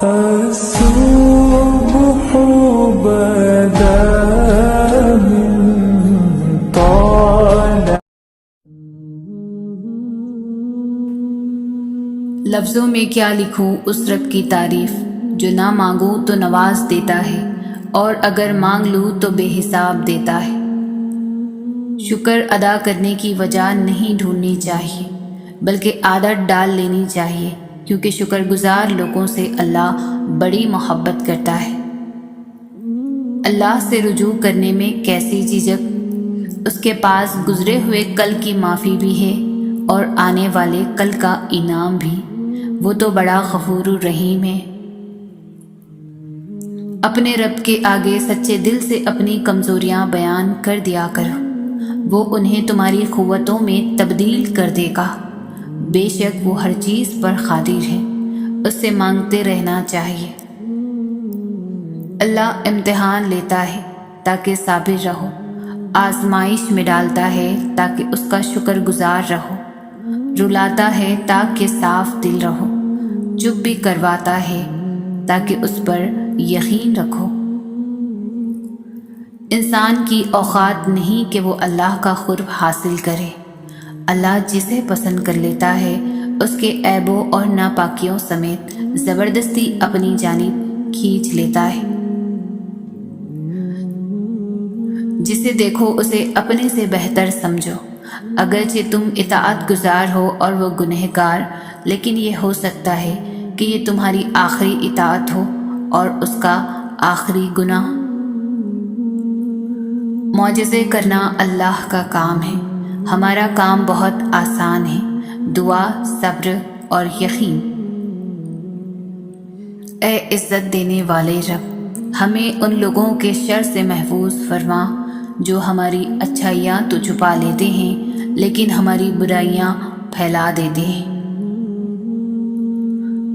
الصبح بدا من طالع. لفظوں میں کیا لکھوں اس رب کی تعریف جو نہ مانگوں تو نواز دیتا ہے اور اگر مانگ لوں تو بے حساب دیتا ہے۔ شکر ادا کرنے کی وجہ نہیں ڈھونڈنی چاہیے بلکہ عادت ڈال لینی چاہیے، کیونکہ شکر گزار لوگوں سے اللہ بڑی محبت کرتا ہے۔ اللہ سے رجوع کرنے میں کیسی جھجک، اس کے پاس گزرے ہوئے کل کی معافی بھی ہے اور آنے والے کل کا انعام بھی، وہ تو بڑا غفور الرحیم ہے۔ اپنے رب کے آگے سچے دل سے اپنی کمزوریاں بیان کر دیا کرو، وہ انہیں تمہاری قوتوں میں تبدیل کر دے گا۔ بے شک وہ ہر چیز پر قادر ہے، اس سے مانگتے رہنا چاہیے۔ اللہ امتحان لیتا ہے تاکہ صابر رہو، آزمائش میں ڈالتا ہے تاکہ اس کا شکر گزار رہو، رلاتا ہے تاکہ صاف دل رہو، چپ بھی کرواتا ہے تاکہ اس پر یقین رکھو۔ انسان کی اوقات نہیں کہ وہ اللہ کا قرب حاصل کرے، اللہ جسے پسند کر لیتا ہے اس کے عیبوں اور ناپاکیوں سمیت زبردستی اپنی جانب کھینچ لیتا ہے۔ جسے دیکھو اسے اپنے سے بہتر سمجھو، اگرچہ تم اطاعت گزار ہو اور وہ گنہگار، لیکن یہ ہو سکتا ہے کہ یہ تمہاری آخری اطاعت ہو اور اس کا آخری گناہ۔ معجزے کرنا اللہ کا کام ہے، ہمارا کام بہت آسان ہے، دعا، صبر اور یقین۔ اے عزت دینے والے رب، ہمیں ان لوگوں کے شر سے محفوظ فرما جو ہماری اچھائیاں تو چھپا لیتے ہیں لیکن ہماری برائیاں پھیلا دیتے ہیں۔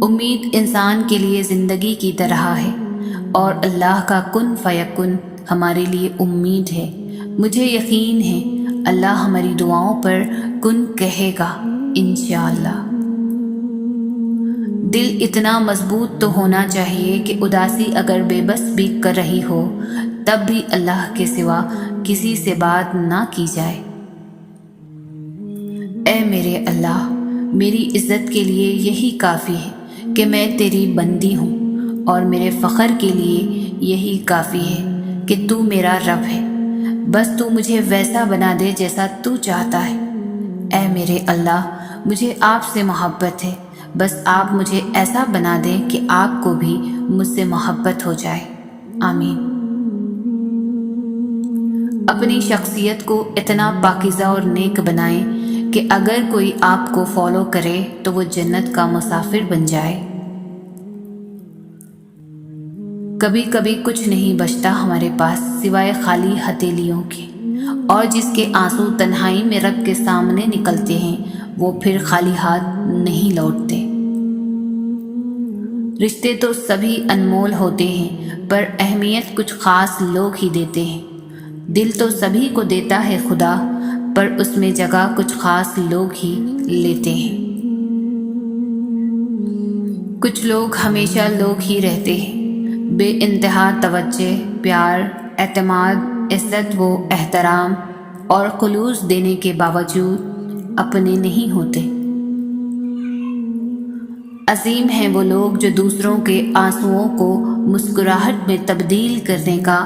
امید انسان کے لیے زندگی کی طرح ہے اور اللہ کا کن فیکن ہمارے لیے امید ہے۔ مجھے یقین ہے اللہ ہماری دعاؤں پر کن کہے گا انشاءاللہ۔ دل اتنا مضبوط تو ہونا چاہیے کہ اداسی اگر بے بس بھی کر رہی ہو تب بھی اللہ کے سوا کسی سے بات نہ کی جائے۔ اے میرے اللہ، میری عزت کے لیے یہی کافی ہے کہ میں تیری بندی ہوں، اور میرے فخر کے لیے یہی کافی ہے کہ تو میرا رب ہے۔ بس تو مجھے ویسا بنا دے جیسا تو چاہتا ہے۔ اے میرے اللہ، مجھے آپ سے محبت ہے، بس آپ مجھے ایسا بنا دیں کہ آپ کو بھی مجھ سے محبت ہو جائے۔ آمین۔ اپنی شخصیت کو اتنا پاکیزہ اور نیک بنائیں کہ اگر کوئی آپ کو فالو کرے تو وہ جنت کا مسافر بن جائے۔ کبھی کبھی کچھ نہیں بچتا ہمارے پاس سوائے خالی ہتھیلیوں کے، اور جس کے آنسو تنہائی میں رب کے سامنے نکلتے ہیں وہ پھر خالی ہاتھ نہیں لوٹتے۔ رشتے تو سبھی انمول ہوتے ہیں پر اہمیت کچھ خاص لوگ ہی دیتے ہیں۔ دل تو سبھی کو دیتا ہے خدا، پر اس میں جگہ کچھ خاص لوگ ہی لیتے ہیں۔ کچھ لوگ ہمیشہ لوگ ہی رہتے ہیں، بے انتہا توجہ، پیار، اعتماد، عزت و احترام اور خلوص دینے کے باوجود اپنے نہیں ہوتے۔ عظیم ہیں وہ لوگ جو دوسروں کے آنسوؤں کو مسکراہٹ میں تبدیل کرنے کا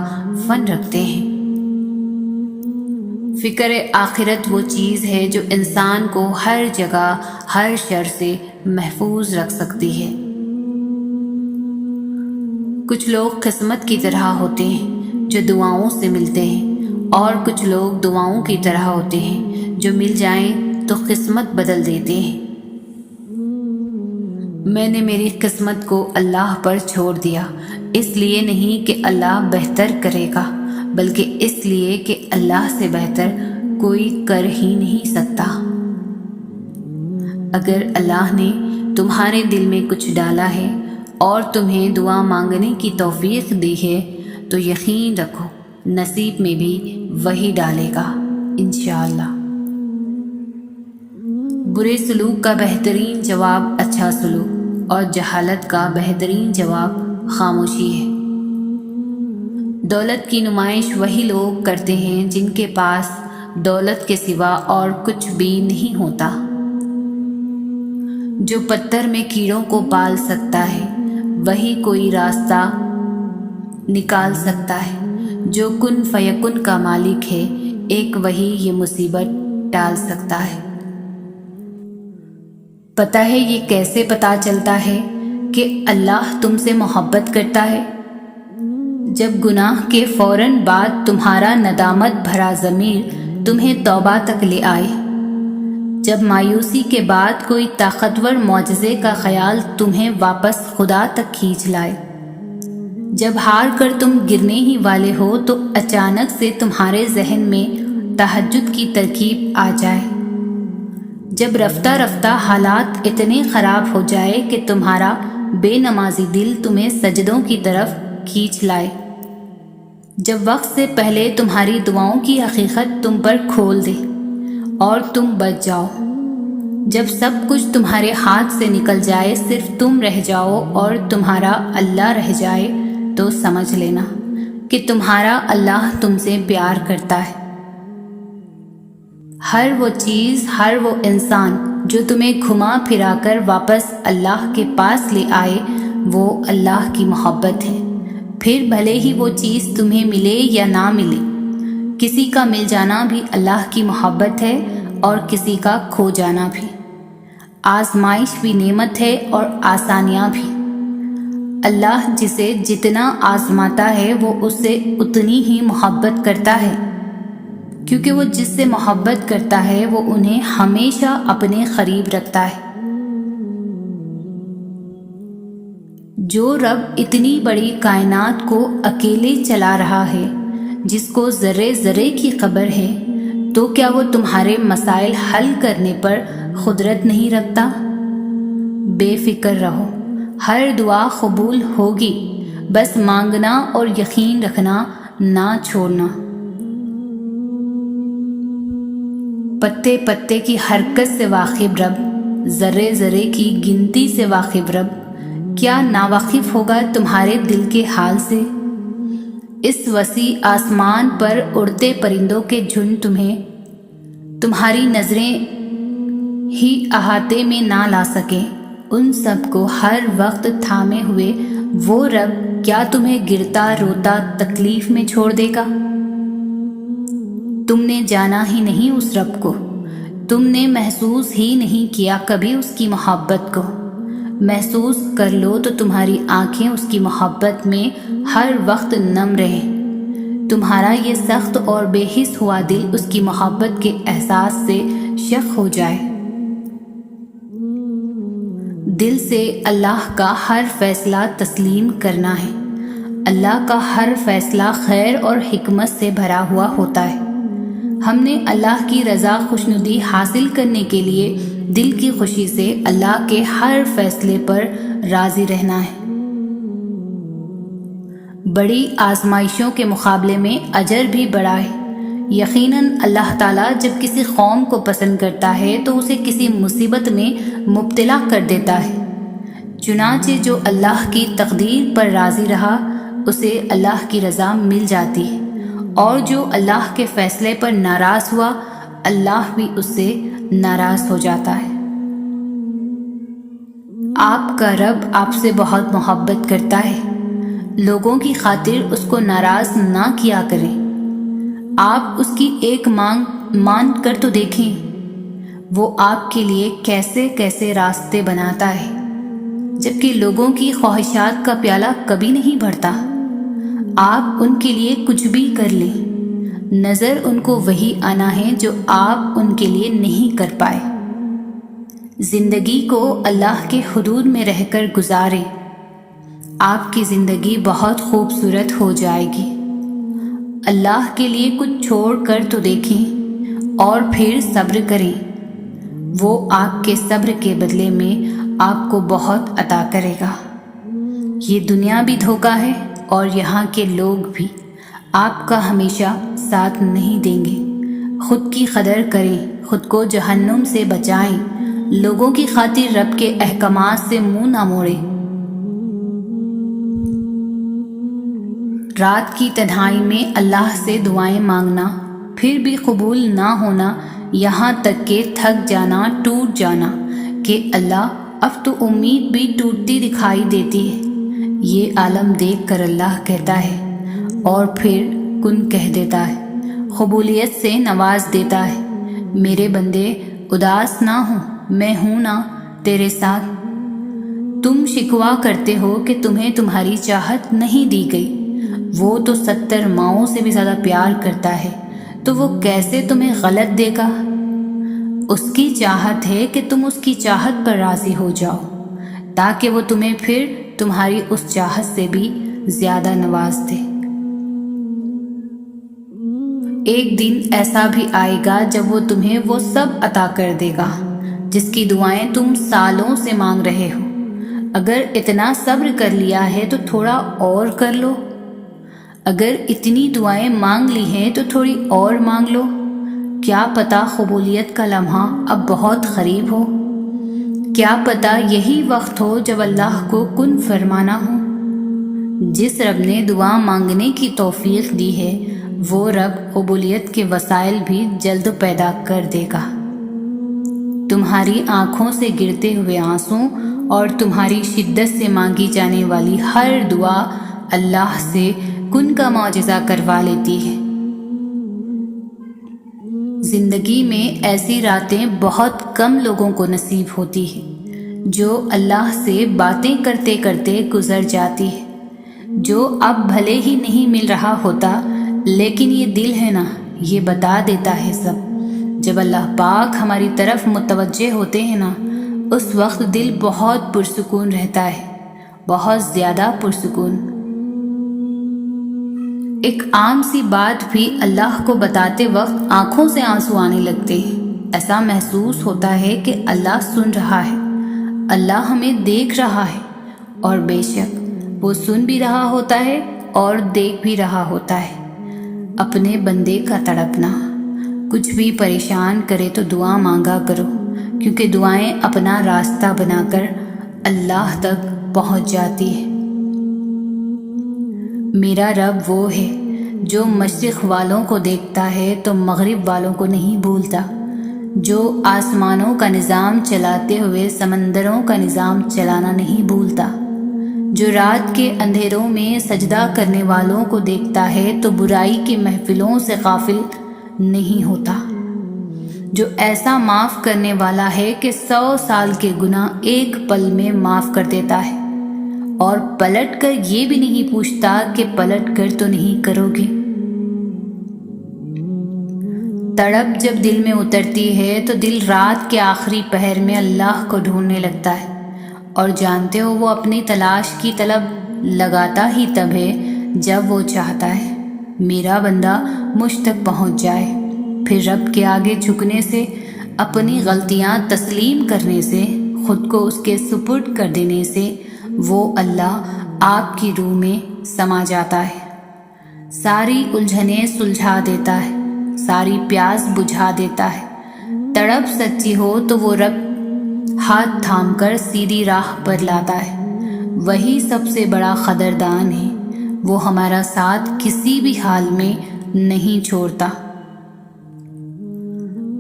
فن رکھتے ہیں۔ فکر آخرت وہ چیز ہے جو انسان کو ہر جگہ ہر شر سے محفوظ رکھ سکتی ہے۔ کچھ لوگ قسمت کی طرح ہوتے ہیں جو دعاؤں سے ملتے ہیں، اور کچھ لوگ دعاؤں کی طرح ہوتے ہیں جو مل جائیں تو قسمت بدل دیتے ہیں۔ میں نے میری قسمت کو اللہ پر چھوڑ دیا، اس لیے نہیں کہ اللہ بہتر کرے گا بلکہ اس لیے کہ اللہ سے بہتر کوئی کر ہی نہیں سکتا۔ اگر اللہ نے تمہارے دل میں کچھ ڈالا ہے اور تمہیں دعا مانگنے کی توفیق دی ہے تو یقین رکھو نصیب میں بھی وہی ڈالے گا انشاءاللہ۔ برے سلوک کا بہترین جواب اچھا سلوک۔ اور جہالت کا بہترین جواب خاموشی ہے۔ دولت کی نمائش وہی لوگ کرتے ہیں جن کے پاس دولت کے سوا اور کچھ بھی نہیں ہوتا۔ جو پتھر میں کیڑوں کو پال سکتا ہے وہی کوئی راستہ نکال سکتا ہے۔ جو کن فیکن کا مالک ہے ایک وہی یہ مصیبت ٹال سکتا ہے۔ پتہ ہے یہ کیسے پتہ چلتا ہے کہ اللہ تم سے محبت کرتا ہے؟ جب گناہ کے فوراً بعد تمہارا ندامت بھرا ضمیر تمہیں توبہ تک لے آئے، جب مایوسی کے بعد کوئی طاقتور معجزے کا خیال تمہیں واپس خدا تک کھینچ لائے، جب ہار کر تم گرنے ہی والے ہو تو اچانک سے تمہارے ذہن میں تہجد کی ترکیب آ جائے، جب رفتہ رفتہ حالات اتنے خراب ہو جائے کہ تمہارا بے نمازی دل تمہیں سجدوں کی طرف کھینچ لائے، جب وقت سے پہلے تمہاری دعاؤں کی حقیقت تم پر کھول دے اور تم بچ جاؤ، جب سب کچھ تمہارے ہاتھ سے نکل جائے، صرف تم رہ جاؤ اور تمہارا اللہ رہ جائے، تو سمجھ لینا کہ تمہارا اللہ تم سے پیار کرتا ہے۔ ہر وہ چیز، ہر وہ انسان جو تمہیں گھما پھرا کر واپس اللہ کے پاس لے آئے وہ اللہ کی محبت ہے، پھر بھلے ہی وہ چیز تمہیں ملے یا نہ ملے۔ کسی کا مل جانا بھی اللہ کی محبت ہے اور کسی کا کھو جانا بھی۔ آزمائش بھی نعمت ہے اور آسانیاں بھی۔ اللہ جسے جتنا آزماتا ہے وہ اس سے اتنی ہی محبت کرتا ہے، کیونکہ وہ جس سے محبت کرتا ہے وہ انہیں ہمیشہ اپنے قریب رکھتا ہے۔ جو رب اتنی بڑی کائنات کو اکیلے چلا رہا ہے، جس کو ذرے ذرے کی خبر ہے، تو کیا وہ تمہارے مسائل حل کرنے پر قدرت نہیں رکھتا؟ بے فکر رہو، ہر دعا قبول ہوگی، بس مانگنا اور یقین رکھنا نہ چھوڑنا۔ پتے پتے کی حرکت سے واقف رب، ذرے ذرے کی گنتی سے واقف رب، کیا ناواقف ہوگا تمہارے دل کے حال سے؟ اس وسیع آسمان پر اڑتے پرندوں کے جھنڈ تمہاری نظریں ہی احاطے میں نہ لا سکیں، ان سب کو ہر وقت تھامے ہوئے وہ رب کیا تمہیں گرتا روتا تکلیف میں چھوڑ دے گا؟ تم نے جانا ہی نہیں اس رب کو، تم نے محسوس ہی نہیں کیا کبھی اس کی محبت کو۔ محسوس کر لو تو تمہاری آنکھیں اس کی محبت میں ہر وقت نم رہیں، تمہارا یہ سخت اور بے حس ہوا دل اس کی محبت کے احساس سے شق ہو جائے۔ دل سے اللہ کا ہر فیصلہ تسلیم کرنا ہے۔ اللہ کا ہر فیصلہ خیر اور حکمت سے بھرا ہوا ہوتا ہے۔ ہم نے اللہ کی رضا خوشنودی حاصل کرنے کے لیے دل کی خوشی سے اللہ کے ہر فیصلے پر راضی رہنا ہے۔ بڑی آزمائشوں کے مقابلے میں اجر بھی بڑا ہے۔ یقیناً اللہ تعالیٰ جب کسی قوم کو پسند کرتا ہے تو اسے کسی مصیبت میں مبتلا کر دیتا ہے۔ چنانچہ جو اللہ کی تقدیر پر راضی رہا اسے اللہ کی رضا مل جاتی ہے، اور جو اللہ کے فیصلے پر ناراض ہوا اللہ بھی اس سے ناراض ہو جاتا ہے۔ آپ کا رب آپ سے بہت محبت کرتا ہے، لوگوں کی خاطر اس کو ناراض نہ کیا کریں۔ آپ اس کی ایک مانگ مان کر تو دیکھیں، وہ آپ کے لیے کیسے کیسے راستے بناتا ہے، جبکہ لوگوں کی خواہشات کا پیالہ کبھی نہیں بھرتا۔ آپ ان کے لیے کچھ بھی کر لیں، نظر ان کو وہی آنا ہے جو آپ ان کے لیے نہیں کر پائے۔ زندگی کو اللہ کے حدود میں رہ کر گزاریں، آپ کی زندگی بہت خوبصورت ہو جائے گی۔ اللہ کے لیے کچھ چھوڑ کر تو دیکھیں اور پھر صبر کریں، وہ آپ کے صبر کے بدلے میں آپ کو بہت عطا کرے گا۔ یہ دنیا بھی دھوکہ ہے اور یہاں کے لوگ بھی آپ کا ہمیشہ ساتھ نہیں دیں گے۔ خود کی قدر کریں، خود کو جہنم سے بچائیں، لوگوں کی خاطر رب کے احکامات سے منہ نہ موڑے۔ رات کی تنہائی میں اللہ سے دعائیں مانگنا، پھر بھی قبول نہ ہونا، یہاں تک کہ تھک جانا، ٹوٹ جانا کہ اللہ اب تو امید بھی ٹوٹتی دکھائی دیتی ہے، یہ عالم دیکھ کر اللہ کہتا ہے اور پھر کن کہہ دیتا ہے، قبولیت سے نواز دیتا ہے۔ میرے بندے اداس نہ ہو، میں ہوں نا تیرے ساتھ۔ تم شکوہ کرتے ہو کہ تمہیں تمہاری چاہت نہیں دی گئی، وہ تو 70 ماؤں سے بھی زیادہ پیار کرتا ہے، تو وہ کیسے تمہیں غلط دے گا؟ اس کی چاہت ہے کہ تم اس کی چاہت پر راضی ہو جاؤ، تاکہ وہ تمہیں پھر تمہاری اس چاہت سے بھی زیادہ نواز دے۔ ایک دن ایسا بھی آئے گا جب وہ تمہیں وہ سب عطا کر دے گا جس کی دعائیں تم سالوں سے مانگ رہے ہو۔ اگر اتنا صبر کر لیا ہے تو تھوڑا اور کر لو، اگر اتنی دعائیں مانگ لی ہیں تو تھوڑی اور مانگ لو۔ کیا پتہ قبولیت کا لمحہ اب بہت قریب ہو، کیا پتہ یہی وقت ہو جب اللہ کو کن فرمانا ہو۔ جس رب نے دعا مانگنے کی توفیق دی ہے، وہ رب قبولیت کے وسائل بھی جلد پیدا کر دے گا۔ تمہاری آنکھوں سے گرتے ہوئے آنسوں اور تمہاری شدت سے مانگی جانے والی ہر دعا اللہ سے کن کا معجزہ کروا لیتی ہے۔ زندگی میں ایسی راتیں بہت کم لوگوں کو نصیب ہوتی ہیں جو اللہ سے باتیں کرتے کرتے گزر جاتی ہے، جو اب بھلے ہی نہیں مل رہا ہوتا، لیکن یہ دل ہے نا، یہ بتا دیتا ہے سب۔ جب اللہ پاک ہماری طرف متوجہ ہوتے ہیں نا، اس وقت دل بہت پرسکون رہتا ہے، بہت زیادہ پرسکون۔ ایک عام سی بات بھی اللہ کو بتاتے وقت آنکھوں سے آنسو آنے لگتے ہیں۔ ایسا محسوس ہوتا ہے کہ اللہ سن رہا ہے، اللہ ہمیں دیکھ رہا ہے، اور بے شک وہ سن بھی رہا ہوتا ہے اور دیکھ بھی رہا ہوتا ہے۔ اپنے بندے کا تڑپنا، کچھ بھی پریشان کرے تو دعا مانگا کرو، کیونکہ دعائیں اپنا راستہ بنا کر اللہ تک پہنچ جاتی ہے۔ میرا رب وہ ہے جو مشرق والوں کو دیکھتا ہے تو مغرب والوں کو نہیں بھولتا، جو آسمانوں کا نظام چلاتے ہوئے سمندروں کا نظام چلانا نہیں بھولتا، جو رات کے اندھیروں میں سجدہ کرنے والوں کو دیکھتا ہے تو برائی کی محفلوں سے غافل نہیں ہوتا، جو ایسا معاف کرنے والا ہے کہ 100 سال کے گناہ ایک پل میں معاف کر دیتا ہے، اور پلٹ کر یہ بھی نہیں پوچھتا کہ پلٹ کر تو نہیں کرو گے۔ تڑپ جب دل میں اترتی ہے تو دل رات کے آخری پہر میں اللہ کو ڈھونڈنے لگتا ہے، اور جانتے ہو وہ اپنی تلاش کی طلب لگاتا ہی تب ہے جب وہ چاہتا ہے میرا بندہ مجھ تک پہنچ جائے۔ پھر رب کے آگے جھکنے سے، اپنی غلطیاں تسلیم کرنے سے، خود کو اس کے سپرد کر دینے سے وہ اللہ آپ کی روح میں سما جاتا ہے، ساری الجھنیں سلجھا دیتا ہے، ساری پیاس بجھا دیتا ہے۔ تڑپ سچی ہو تو وہ رب ہاتھ تھام کر سیدھی راہ پر لاتا ہے، وہی سب سے بڑا قدردان ہے، وہ ہمارا ساتھ کسی بھی حال میں نہیں چھوڑتا۔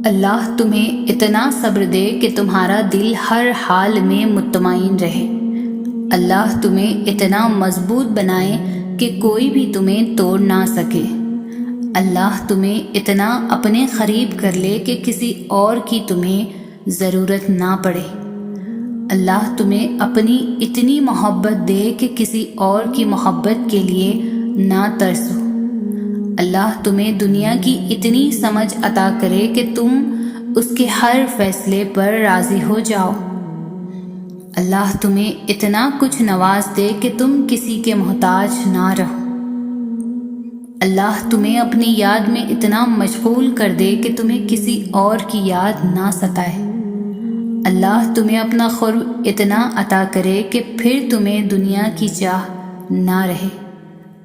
اللہ تمہیں اتنا صبر دے کہ تمہارا دل ہر حال میں مطمئن رہے، اللہ تمہیں اتنا مضبوط بنائے کہ کوئی بھی تمہیں توڑ نہ سکے، اللہ تمہیں اتنا اپنے قریب کر لے کہ کسی اور کی تمہیں ضرورت نہ پڑے، اللہ تمہیں اپنی اتنی محبت دے کہ کسی اور کی محبت کے لیے نہ ترسو، اللہ تمہیں دنیا کی اتنی سمجھ عطا کرے کہ تم اس کے ہر فیصلے پر راضی ہو جاؤ، اللہ تمہیں اتنا کچھ نواز دے کہ تم کسی کے محتاج نہ رہو، اللہ تمہیں اپنی یاد میں اتنا مشغول کر دے کہ تمہیں کسی اور کی یاد نہ ستائے، اللہ تمہیں اپنا قرب اتنا عطا کرے کہ پھر تمہیں دنیا کی چاہ نہ رہے،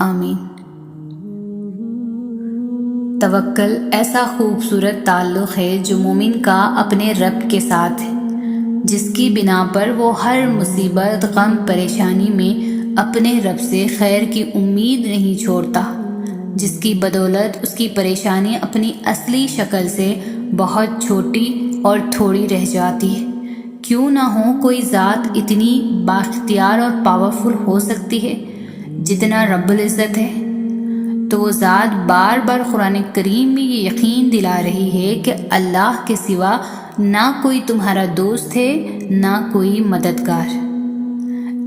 آمین۔ توکل ایسا خوبصورت تعلق ہے جو مومن کا اپنے رب کے ساتھ ہے۔ جس کی بنا پر وہ ہر مصیبت، غم، پریشانی میں اپنے رب سے خیر کی امید نہیں چھوڑتا، جس کی بدولت اس کی پریشانی اپنی اصلی شکل سے بہت چھوٹی اور تھوڑی رہ جاتی ہے۔ کیوں نہ ہو کوئی ذات اتنی بااختیار اور پاورفل ہو سکتی ہے جتنا رب العزت ہے؟ تو وہ ذات بار بار قرآن کریم میں یہ یقین دلا رہی ہے کہ اللہ کے سوا نہ کوئی تمہارا دوست ہے، نہ کوئی مددگار۔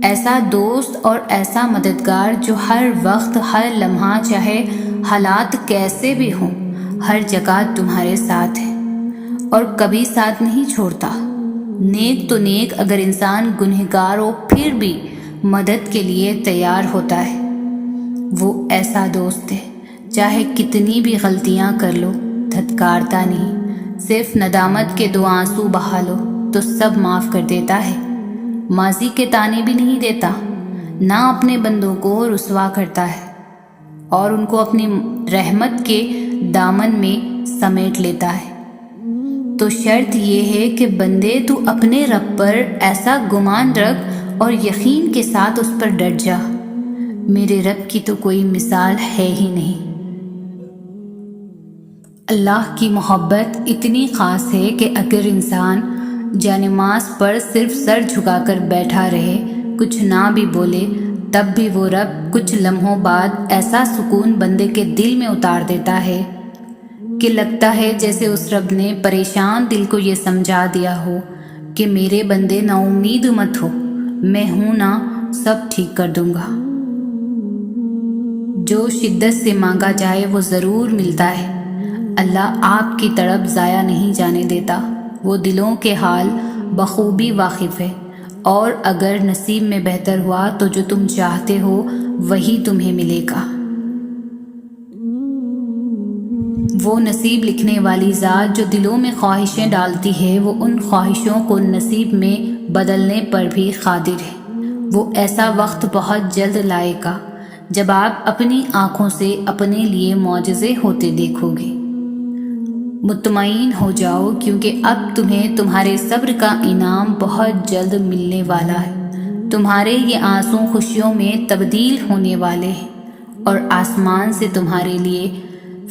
ایسا دوست اور ایسا مددگار جو ہر وقت، ہر لمحہ، چاہے حالات کیسے بھی ہوں، ہر جگہ تمہارے ساتھ ہے اور کبھی ساتھ نہیں چھوڑتا۔ نیک تو نیک، اگر انسان گنہگار ہو پھر بھی مدد کے لیے تیار ہوتا ہے۔ وہ ایسا دوست ہے، چاہے کتنی بھی غلطیاں کر لو دھتکارتا نہیں، صرف ندامت کے 2 آنسو بہا لو تو سب معاف کر دیتا ہے۔ ماضی کے تانے بھی نہیں دیتا، نہ اپنے بندوں کو رسوا کرتا ہے اور ان کو اپنی رحمت کے دامن میں سمیٹ لیتا ہے۔ تو شرط یہ ہے کہ بندے تو اپنے رب پر ایسا گمان رکھ اور یقین کے ساتھ اس پر ڈٹ جا، میرے رب کی تو کوئی مثال ہے ہی نہیں۔ اللہ کی محبت اتنی خاص ہے کہ اگر انسان جانماز پر صرف سر جھکا کر بیٹھا رہے، کچھ نہ بھی بولے، تب بھی وہ رب کچھ لمحوں بعد ایسا سکون بندے کے دل میں اتار دیتا ہے کہ لگتا ہے جیسے اس رب نے پریشان دل کو یہ سمجھا دیا ہو کہ میرے بندے نا امید مت ہو، میں ہوں نا، سب ٹھیک کر دوں گا۔ جو شدت سے مانگا جائے وہ ضرور ملتا ہے۔ اللہ آپ کی طرف ضائع نہیں جانے دیتا، وہ دلوں کے حال بخوبی واقف ہے، اور اگر نصیب میں بہتر ہوا تو جو تم چاہتے ہو وہی تمہیں ملے گا۔ وہ نصیب لکھنے والی ذات جو دلوں میں خواہشیں ڈالتی ہے، وہ ان خواہشوں کو نصیب میں بدلنے پر بھی قادر ہے۔ وہ ایسا وقت بہت جلد لائے گا جب آپ اپنی آنکھوں سے اپنے لیے معجزے ہوتے دیکھو گے۔ مطمئن ہو جاؤ، کیونکہ اب تمہیں تمہارے صبر کا انعام بہت جلد ملنے والا ہے۔ تمہارے یہ آنسو خوشیوں میں تبدیل ہونے والے ہیں اور آسمان سے تمہارے لیے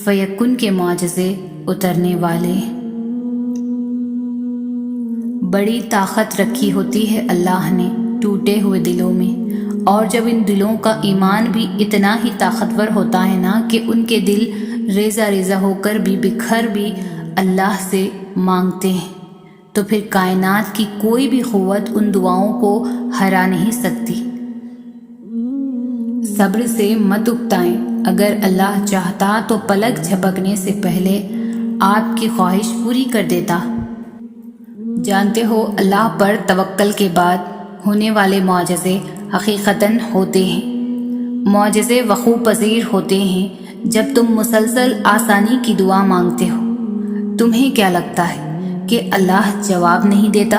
فیکن کے معجزے اترنے والے ہیں۔ بڑی طاقت رکھی ہوتی ہے اللہ نے ٹوٹے ہوئے دلوں میں، اور جب ان دلوں کا ایمان بھی اتنا ہی طاقتور ہوتا ہے نا کہ ان کے دل ریزہ ریزہ ہو کر بھی بکھر بھی اللہ سے مانگتے ہیں، تو پھر کائنات کی کوئی بھی قوت ان دعاؤں کو ہرا نہیں سکتی۔ صبر سے مت اکتائیں، اگر اللہ چاہتا تو پلک جھپکنے سے پہلے آپ کی خواہش پوری کر دیتا۔ جانتے ہو، اللہ پر توکل کے بعد ہونے والے معجزے حقیقتاً ہوتے ہیں۔ معجزے وقوع پذیر ہوتے ہیں جب تم مسلسل آسانی کی دعا مانگتے ہو۔ تمہیں کیا لگتا ہے کہ اللہ جواب نہیں دیتا؟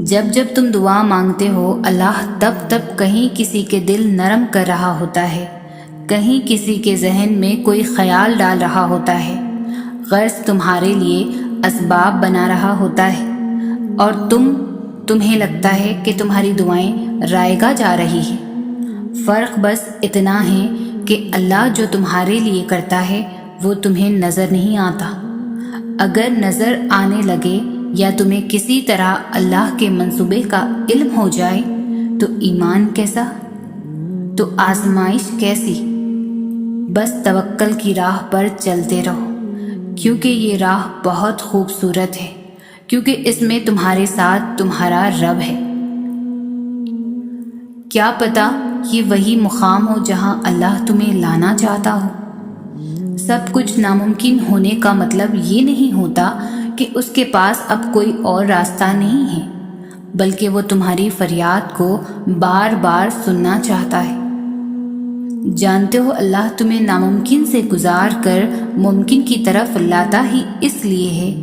جب تم دعا مانگتے ہو، اللہ تب کہیں کسی کے دل نرم کر رہا ہوتا ہے، کہیں کسی کے ذہن میں کوئی خیال ڈال رہا ہوتا ہے، غرض تمہارے لیے اسباب بنا رہا ہوتا ہے، اور تمہیں لگتا ہے کہ تمہاری دعائیں رائگاں جا رہی ہیں۔ فرق بس اتنا ہے کہ اللہ جو تمہارے لیے کرتا ہے وہ تمہیں نظر نہیں آتا۔ اگر نظر آنے لگے یا تمہیں کسی طرح اللہ کے منصوبے کا علم ہو جائے تو ایمان کیسا، تو آزمائش کیسی؟ بس توکل کی راہ پر چلتے رہو، کیونکہ یہ راہ بہت خوبصورت ہے، کیونکہ اس میں تمہارے ساتھ تمہارا رب ہے۔ کیا پتہ یہ وہی مقام ہو جہاں اللہ تمہیں لانا چاہتا ہو۔ سب کچھ ناممکن ہونے کا مطلب یہ نہیں ہوتا کہ اس کے پاس اب کوئی اور راستہ نہیں ہے، بلکہ وہ تمہاری فریاد کو بار بار سننا چاہتا ہے۔ جانتے ہو، اللہ تمہیں ناممکن سے گزار کر ممکن کی طرف لاتا ہی اس لیے ہے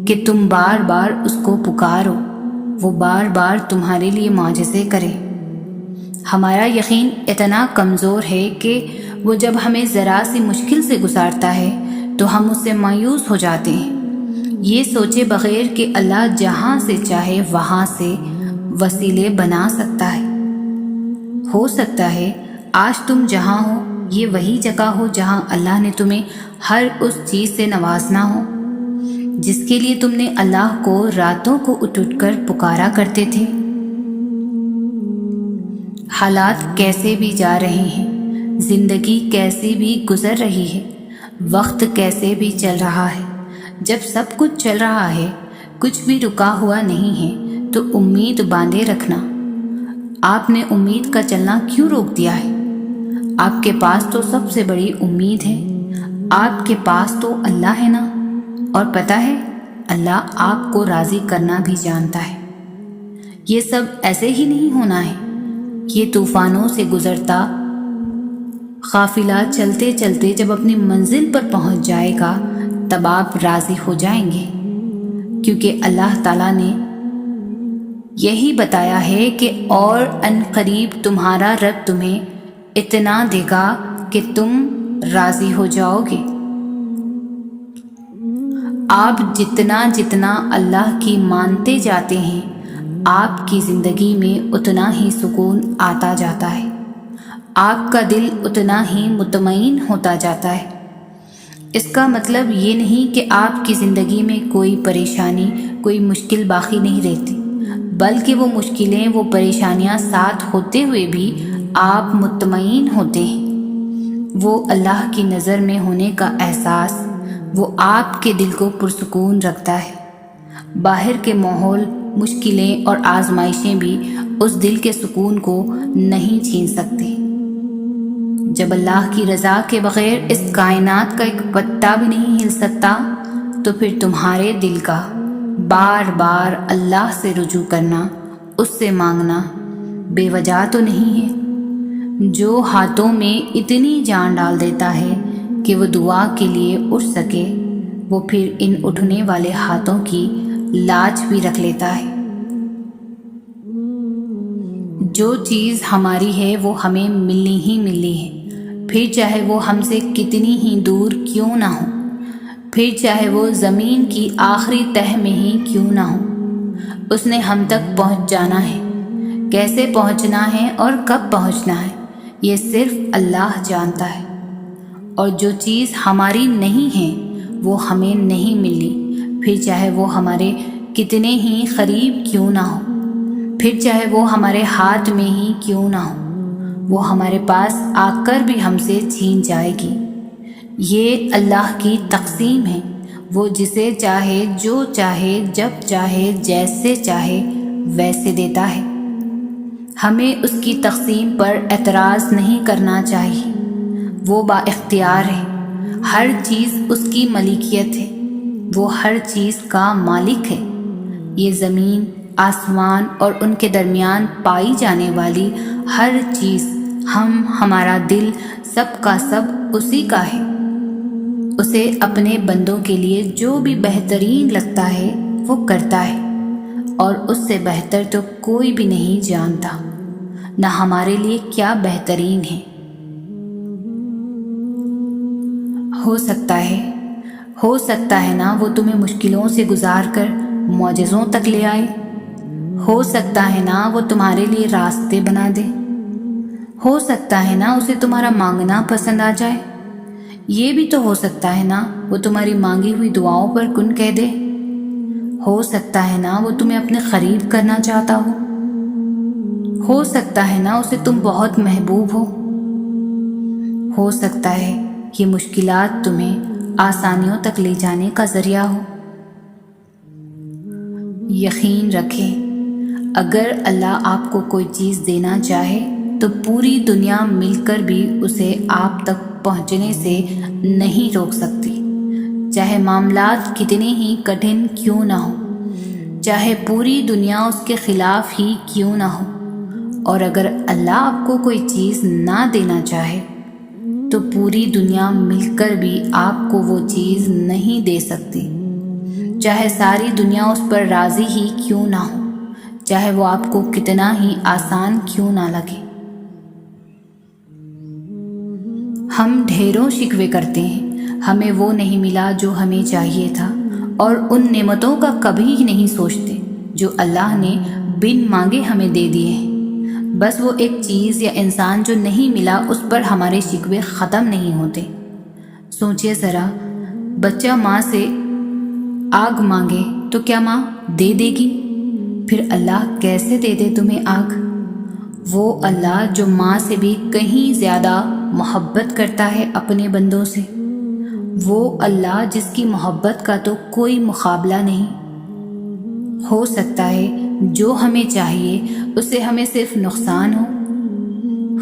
کہ تم بار بار اس کو پکارو، وہ بار بار تمہارے لیے معجزے کرے۔ ہمارا یقین اتنا کمزور ہے کہ وہ جب ہمیں ذرا سی مشکل سے گزارتا ہے تو ہم اس سے مایوس ہو جاتے ہیں، یہ سوچے بغیر کہ اللہ جہاں سے چاہے وہاں سے وسیلے بنا سکتا ہے۔ ہو سکتا ہے آج تم جہاں ہو یہ وہی جگہ ہو جہاں اللہ نے تمہیں ہر اس چیز سے نوازنا ہو جس کے لیے تم نے اللہ کو راتوں کو اٹھ کر پکارا کرتے تھے۔ حالات کیسے بھی جا رہے ہیں، زندگی کیسی بھی گزر رہی ہے، وقت کیسے بھی چل رہا ہے، جب سب کچھ چل رہا ہے، کچھ بھی رکا ہوا نہیں ہے، تو امید باندھے رکھنا۔ آپ نے امید کا چلنا کیوں روک دیا ہے؟ آپ کے پاس تو سب سے بڑی امید ہے، آپ کے پاس تو اللہ ہے نا، اور پتہ ہے اللہ آپ کو راضی کرنا بھی جانتا ہے۔ یہ سب ایسے ہی نہیں ہونا ہے۔ یہ طوفانوں سے گزرتا قافلہ چلتے چلتے جب اپنی منزل پر پہنچ جائے گا تب آپ راضی ہو جائیں گے، کیونکہ اللہ تعالیٰ نے یہی بتایا ہے کہ اور ان قریب تمہارا رب تمہیں اتنا دے گا کہ تم راضی ہو جاؤ گے۔ آپ جتنا جتنا اللہ کی مانتے جاتے ہیں آپ کی زندگی میں اتنا ہی سکون آتا جاتا ہے، آپ کا دل اتنا ہی مطمئن ہوتا جاتا ہے۔ اس کا مطلب یہ نہیں کہ آپ کی زندگی میں کوئی پریشانی، کوئی مشکل باقی نہیں رہتی، بلکہ وہ مشکلیں، وہ پریشانیاں ساتھ ہوتے ہوئے بھی آپ مطمئن ہوتے ہیں۔ وہ اللہ کی نظر میں ہونے کا احساس وہ آپ کے دل کو پرسکون رکھتا ہے۔ باہر کے ماحول، مشکلیں اور آزمائشیں بھی اس دل کے سکون کو نہیں چھین سکتے۔ جب اللہ کی رضا کے بغیر اس کائنات کا ایک پتا بھی نہیں ہل سکتا تو پھر تمہارے دل کا بار بار اللہ سے رجوع کرنا، اس سے مانگنا بے وجہ تو نہیں ہے۔ جو ہاتھوں میں اتنی جان ڈال دیتا ہے کہ وہ دعا کے لیے اٹھ سکے، وہ پھر ان اٹھنے والے ہاتھوں کی لاج بھی رکھ لیتا ہے۔ جو چیز ہماری ہے وہ ہمیں ملنی ہی ملنی ہے، پھر چاہے وہ ہم سے کتنی ہی دور کیوں نہ ہو، پھر چاہے وہ زمین کی آخری تہہ میں ہی کیوں نہ ہو، اس نے ہم تک پہنچ جانا ہے۔ کیسے پہنچنا ہے اور کب پہنچنا ہے یہ صرف اللہ جانتا ہے۔ اور جو چیز ہماری نہیں ہے وہ ہمیں نہیں ملی، پھر چاہے وہ ہمارے کتنے ہی قریب کیوں نہ ہو، پھر چاہے وہ ہمارے ہاتھ میں ہی کیوں نہ ہو، وہ ہمارے پاس آ کر بھی ہم سے چھین جائے گی۔ یہ اللہ کی تقسیم ہے، وہ جسے چاہے، جو چاہے، جب چاہے، جیسے چاہے ویسے دیتا ہے۔ ہمیں اس کی تقسیم پر اعتراض نہیں کرنا چاہیے۔ وہ با اختیار ہے، ہر چیز اس کی ملکیت ہے، وہ ہر چیز کا مالک ہے۔ یہ زمین، آسمان اور ان کے درمیان پائی جانے والی ہر چیز، ہمارا دل، سب کا سب اسی کا ہے۔ اسے اپنے بندوں کے لیے جو بھی بہترین لگتا ہے وہ کرتا ہے، اور اس سے بہتر تو کوئی بھی نہیں جانتا، نہ ہمارے لیے کیا بہترین ہے۔ ہو سکتا ہے نا وہ تمہیں مشکلوں سے گزار کر معجزوں تک لے آئے، ہو سکتا ہے نا وہ تمہارے لیے راستے بنا دے، ہو سکتا ہے نا اسے تمہارا مانگنا پسند آ جائے، یہ بھی تو ہو سکتا ہے نا وہ تمہاری مانگی ہوئی دعاؤں پر کن کہہ دے، ہو سکتا ہے نا وہ تمہیں اپنے قریب کرنا چاہتا ہو سکتا ہے نا اسے تم بہت محبوب ہو سکتا ہے یہ مشکلات تمہیں آسانیوں تک لے جانے کا ذریعہ ہو۔ یقین رکھیں، اگر اللہ آپ کو کوئی چیز دینا چاہے تو پوری دنیا مل کر بھی اسے آپ تک پہنچنے سے نہیں روک سکتی، چاہے معاملات کتنے ہی کٹھن کیوں نہ ہو، چاہے پوری دنیا اس کے خلاف ہی کیوں نہ ہو۔ اور اگر اللہ آپ کو کوئی چیز نہ دینا چاہے تو پوری دنیا مل کر بھی آپ کو وہ چیز نہیں دے سکتی، چاہے ساری دنیا اس پر راضی ہی کیوں نہ ہو، چاہے وہ آپ کو کتنا ہی آسان کیوں نہ لگے۔ ہم ڈھیروں شکوے کرتے ہیں، ہمیں وہ نہیں ملا جو ہمیں چاہیے تھا، اور ان نعمتوں کا کبھی نہیں سوچتے جو اللہ نے بن مانگے ہمیں دے دیے ہیں۔ بس وہ ایک چیز یا انسان جو نہیں ملا، اس پر ہمارے شکوے ختم نہیں ہوتے۔ سوچئے ذرا، بچہ ماں سے آگ مانگے تو کیا ماں دے دے گی؟ پھر اللہ کیسے دے دے تمہیں آگ؟ وہ اللہ جو ماں سے بھی کہیں زیادہ محبت کرتا ہے اپنے بندوں سے، وہ اللہ جس کی محبت کا تو کوئی مقابلہ نہیں۔ ہو سکتا ہے جو ہمیں چاہیے اس سے ہمیں صرف نقصان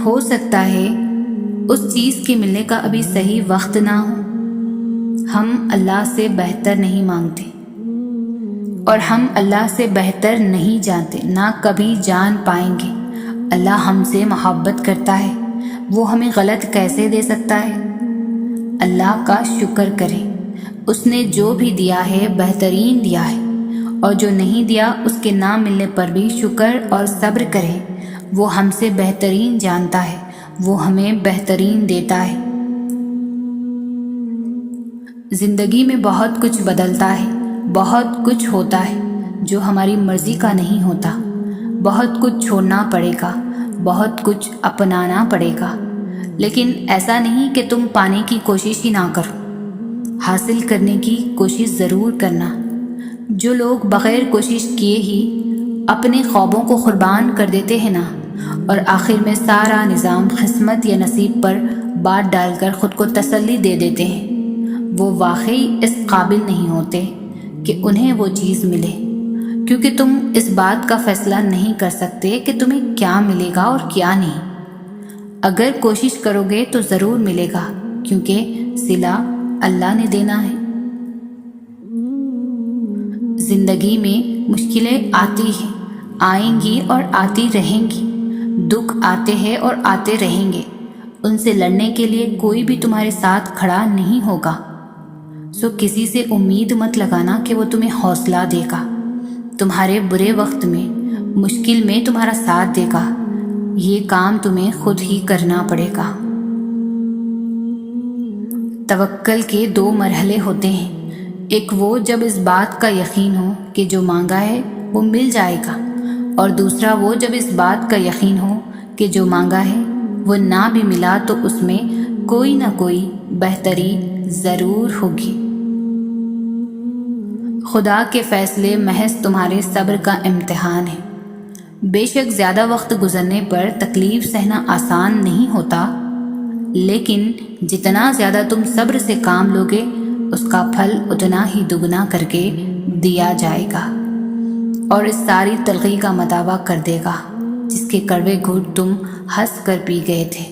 ہو سکتا ہے اس چیز کے ملنے کا ابھی صحیح وقت نہ ہو۔ ہم اللہ سے بہتر نہیں مانگتے اور ہم اللہ سے بہتر نہیں جانتے، نہ کبھی جان پائیں گے۔ اللہ ہم سے محبت کرتا ہے، وہ ہمیں غلط کیسے دے سکتا ہے؟ اللہ کا شکر کریں، اس نے جو بھی دیا ہے بہترین دیا ہے، اور جو نہیں دیا اس کے نہ ملنے پر بھی شکر اور صبر کریں۔ وہ ہم سے بہترین جانتا ہے، وہ ہمیں بہترین دیتا ہے۔ زندگی میں بہت کچھ بدلتا ہے، بہت کچھ ہوتا ہے جو ہماری مرضی کا نہیں ہوتا، بہت کچھ چھوڑنا پڑے گا، بہت کچھ اپنانا پڑے گا، لیکن ایسا نہیں کہ تم پانے کی کوشش ہی نہ کرو، حاصل کرنے کی کوشش ضرور کرنا۔ جو لوگ بغیر کوشش کیے ہی اپنے خوابوں کو قربان کر دیتے ہیں نا، اور آخر میں سارا نظام قسمت یا نصیب پر بات ڈال کر خود کو تسلی دے دیتے ہیں، وہ واقعی اس قابل نہیں ہوتے کہ انہیں وہ چیز ملے، کیونکہ تم اس بات کا فیصلہ نہیں کر سکتے کہ تمہیں کیا ملے گا اور کیا نہیں۔ اگر کوشش کرو گے تو ضرور ملے گا، کیونکہ صلہ اللہ نے دینا ہے۔ زندگی میں مشکلیں آتی ہیں، آئیں گی اور آتی رہیں گی، دکھ آتے ہیں اور آتے رہیں گے، ان سے لڑنے کے لیے کوئی بھی تمہارے ساتھ کھڑا نہیں ہوگا۔ سو کسی سے امید مت لگانا کہ وہ تمہیں حوصلہ دے گا، تمہارے برے وقت میں، مشکل میں تمہارا ساتھ دے گا۔ یہ کام تمہیں خود ہی کرنا پڑے گا۔ توکل کے 2 مرحلے ہوتے ہیں، ایک وہ جب اس بات کا یقین ہو کہ جو مانگا ہے وہ مل جائے گا، اور دوسرا وہ جب اس بات کا یقین ہو کہ جو مانگا ہے وہ نہ بھی ملا تو اس میں کوئی نہ کوئی بہتری ضرور ہوگی۔ خدا کے فیصلے محض تمہارے صبر کا امتحان ہے۔ بے شک زیادہ وقت گزرنے پر تکلیف سہنا آسان نہیں ہوتا، لیکن جتنا زیادہ تم صبر سے کام لوگے اس کا پھل اتنا ہی دگنا کر کے دیا جائے گا، اور اس ساری تلخی کا مداوع کر دے گا جس کے کڑوے گھونٹ تم ہنس کر پی گئے تھے۔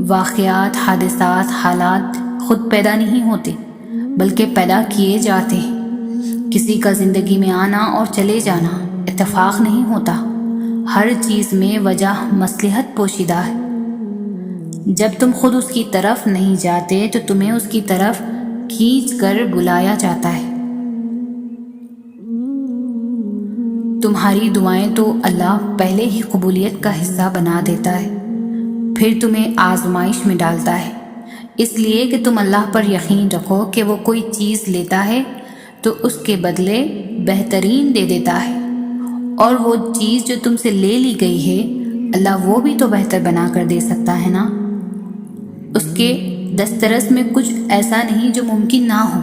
واقعات، حادثات، حالات خود پیدا نہیں ہوتے بلکہ پیدا کیے جاتے ہیں۔ کسی کا زندگی میں آنا اور چلے جانا اتفاق نہیں ہوتا، ہر چیز میں وجہ مصلحت پوشیدہ ہے۔ جب تم خود اس کی طرف نہیں جاتے تو تمہیں اس کی طرف کھینچ کر بلایا جاتا ہے۔ تمہاری دعائیں تو اللہ پہلے ہی قبولیت کا حصہ بنا دیتا ہے، پھر تمہیں آزمائش میں ڈالتا ہے، اس لیے کہ تم اللہ پر یقین رکھو کہ وہ کوئی چیز لیتا ہے تو اس کے بدلے بہترین دے دیتا ہے، اور وہ چیز جو تم سے لے لی گئی ہے اللہ وہ بھی تو بہتر بنا کر دے سکتا ہے نا۔ اس کے دسترس میں کچھ ایسا نہیں جو ممکن نہ ہو۔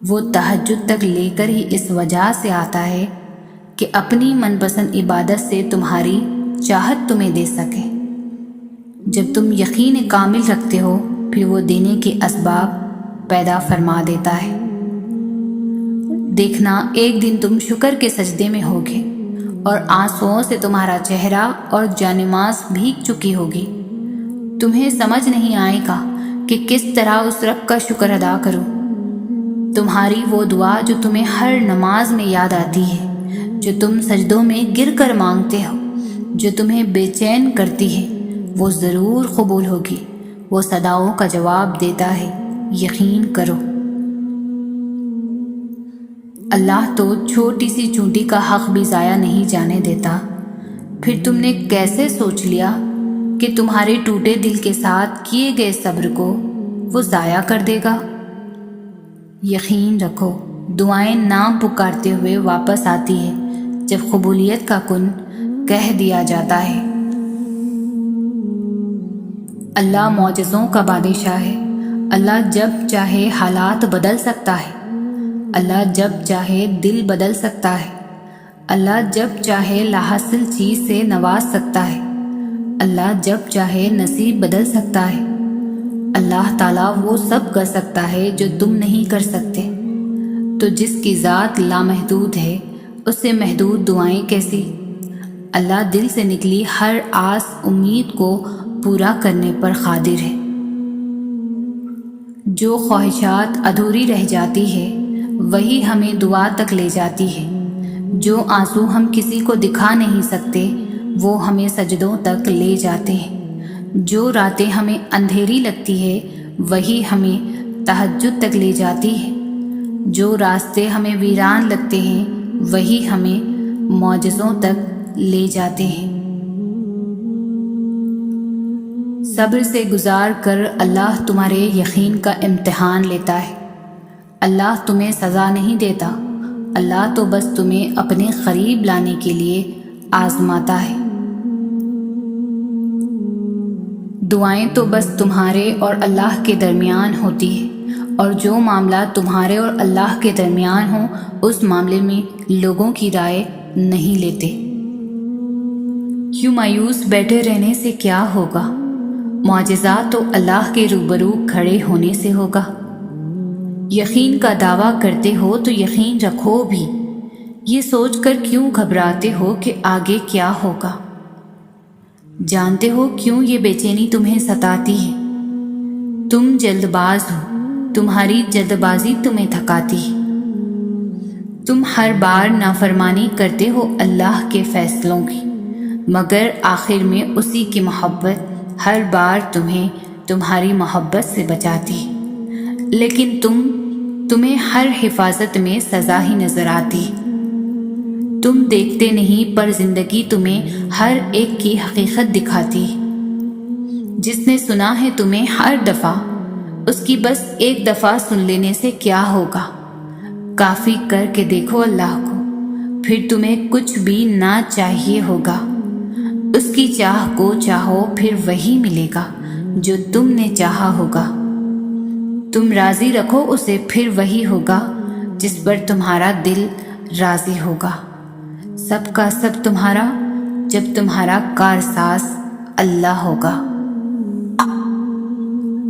وہ تہجد تک لے کر ہی اس وجہ سے آتا ہے کہ اپنی من پسند عبادت سے تمہاری چاہت تمہیں دے سکے۔ جب تم یقین کامل رکھتے ہو پھر وہ دینے کے اسباب پیدا فرما دیتا ہے۔ دیکھنا ایک دن تم شکر کے سجدے میں ہوگے اور آنسوؤں سے تمہارا چہرہ اور جانماز بھیگ چکی ہوگی۔ تمہیں سمجھ نہیں آئے گا کہ کس طرح اس رب کا شکر ادا کرو۔ تمہاری وہ دعا جو تمہیں ہر نماز میں یاد آتی ہے، جو تم سجدوں میں گر کر مانگتے ہو، جو تمہیں بے چین کرتی ہے، وہ ضرور قبول ہوگی۔ وہ صداؤں کا جواب دیتا ہے، یقین کرو۔ اللہ تو چھوٹی سی چونٹی کا حق بھی ضائع نہیں جانے دیتا۔ پھر تم نے کیسے سوچ لیا کہ تمہارے ٹوٹے دل کے ساتھ کیے گئے صبر کو وہ ضائع کر دے گا؟ یقین رکھو دعائیں نام پکارتے ہوئے واپس آتی ہے جب قبولیت کا کن کہہ دیا جاتا ہے۔ اللہ معجزوں کا بادشاہ ہے۔ اللہ جب چاہے حالات بدل سکتا ہے۔ اللہ جب چاہے دل بدل سکتا ہے۔ اللہ جب چاہے لاحاصل چیز سے نواز سکتا ہے۔ اللہ جب چاہے نصیب بدل سکتا ہے۔ اللہ تعالیٰ وہ سب کر سکتا ہے جو تم نہیں کر سکتے۔ تو جس کی ذات لامحدود ہے اس سے محدود دعائیں کیسی؟ اللہ دل سے نکلی ہر آس امید کو پورا کرنے پر قادر ہے۔ جو خواہشات ادھوری رہ جاتی ہے وہی ہمیں دعا تک لے جاتی ہے۔ جو آنسو ہم کسی کو دکھا نہیں سکتے وہ ہمیں سجدوں تک لے جاتے ہیں۔ جو راتیں ہمیں اندھیری لگتی ہے وہی ہمیں تہجد تک لے جاتی ہے۔ جو راستے ہمیں ویران لگتے ہیں وہی ہمیں معجزوں تک لے جاتے ہیں۔ صبر سے گزار کر اللہ تمہارے یقین کا امتحان لیتا ہے۔ اللہ تمہیں سزا نہیں دیتا، اللہ تو بس تمہیں اپنے قریب لانے کے لیے آزماتا ہے۔ دعائیں تو بس تمہارے اور اللہ کے درمیان ہوتی ہے، اور جو معاملہ تمہارے اور اللہ کے درمیان ہو اس معاملے میں لوگوں کی رائے نہیں لیتے۔ کیوں مایوس بیٹھے رہنے سے کیا ہوگا؟ معجزات تو اللہ کے روبرو کھڑے ہونے سے ہوگا۔ یقین کا دعویٰ کرتے ہو تو یقین رکھو بھی، یہ سوچ کر کیوں گھبراتے ہو کہ آگے کیا ہوگا؟ جانتے ہو کیوں یہ بے چینی تمہیں ستاتی ہے؟ تم جلد باز ہو، تمہاری جلد بازی تمہیں تھکاتی ہے۔ تم ہر بار نافرمانی کرتے ہو اللہ کے فیصلوں کی، مگر آخر میں اسی کی محبت ہر بار تمہیں تمہاری محبت سے بچاتی ہے، لیکن تمہیں ہر حفاظت میں سزا ہی نظر آتی۔ تم دیکھتے نہیں پر زندگی تمہیں ہر ایک کی حقیقت دکھاتی۔ جس نے سنا ہے تمہیں ہر دفعہ، اس کی بس ایک دفعہ سن لینے سے کیا ہوگا؟ کافی کر کے دیکھو اللہ کو، پھر تمہیں کچھ بھی نہ چاہیے ہوگا۔ اس کی چاہ کو چاہو پھر وہی ملے گا جو تم نے چاہا ہوگا۔ تم راضی رکھو اسے پھر وہی ہوگا جس پر تمہارا دل راضی ہوگا۔ سب کا سب تمہارا جب تمہارا کارساز اللہ ہوگا۔